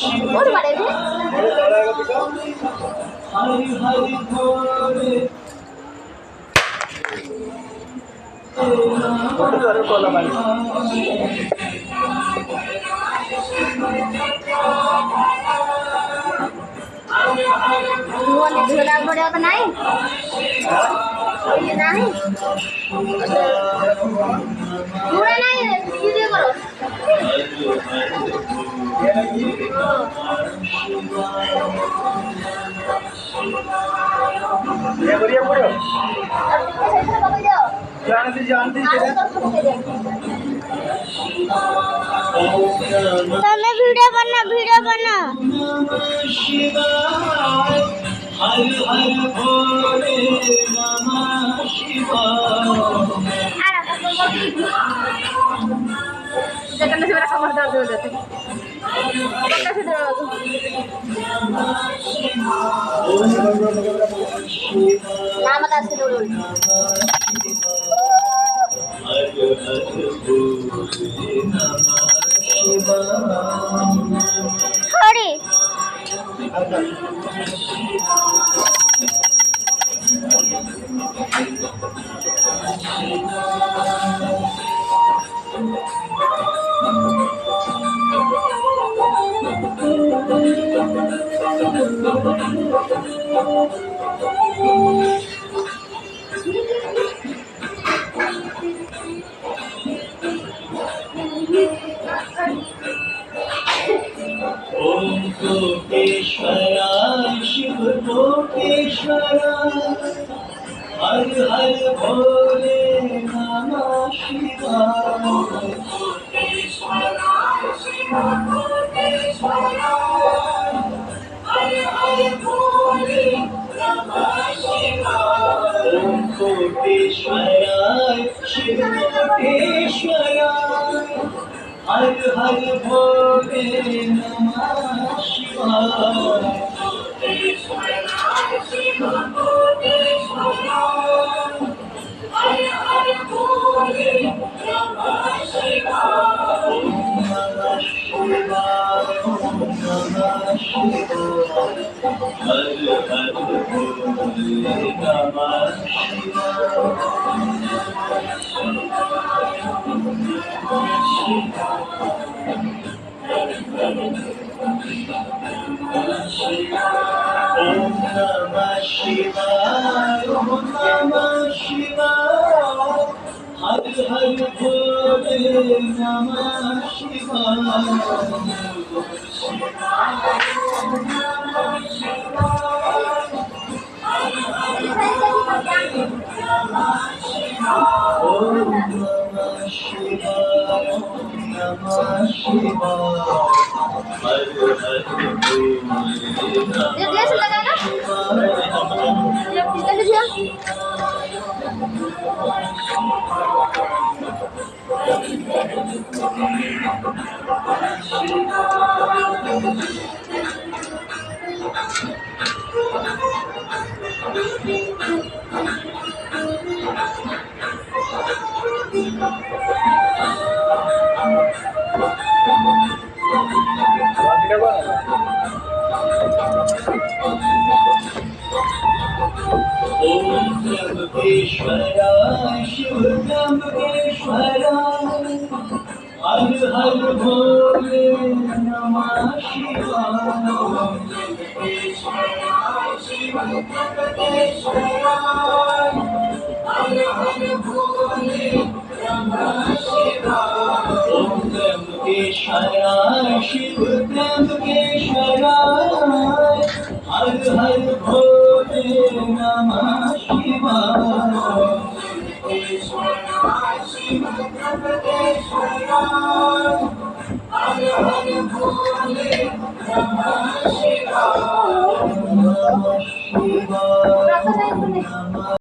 और बड़े भी हरि हरि भोले झूला बढ़िया तो नहीं नहीं झूला नहीं वीडियो करो ये बढ़िया पढ़ो जानती जानती तने वीडियो बना शिवाय हर हर भोले नमः शिवाय देखने से मेरा कमर दर्द हो जाता है कैसे दर्द नाम बता से बोलो हर हर भोले नमः शिवाय थोड़ी ओम कोटेश्वराय शिव कोटेश्वराय हर हर भोले नमः शिवाय कोटेश्वराय शिव कोटेश्वराय हर हर भोले नमः शिवाय ओम कोटेश्वराय शिव कोटेश्वराय हर हर भोले नमः शिवाय कोटेश्वराय शिव कोटेश्वराय हर हर भोले नमः शिवाय ओम नमः शिवाय ओम नमः शिवाय हर हर भोले नमः ओम नमः शिवाय ओम नमः शिवाय हर हर भोले नमः शिवाय ओम नमः शिवाय ओम नमः शिवाय हर हर भोले ये देश लगा ना ये किसने दिया ओम त्र्यंबकेश्वराय शिव त्र्यंबकेश्वराय हर हर भोले नमः शिवाय ओम त्र्यंबकेश्वराय शिव त्र्यंबकेश्वराय हर हर भोले नमः शिवाय ओम त्र्यंबकेश्वराय शिव त्र्यंबकेश्वराय हर हर भोले नमः शिवाय त्र्यंबकेश्वराय शिव त्र्यंबकेश्वराय हर हर भोले नमः शिवाय।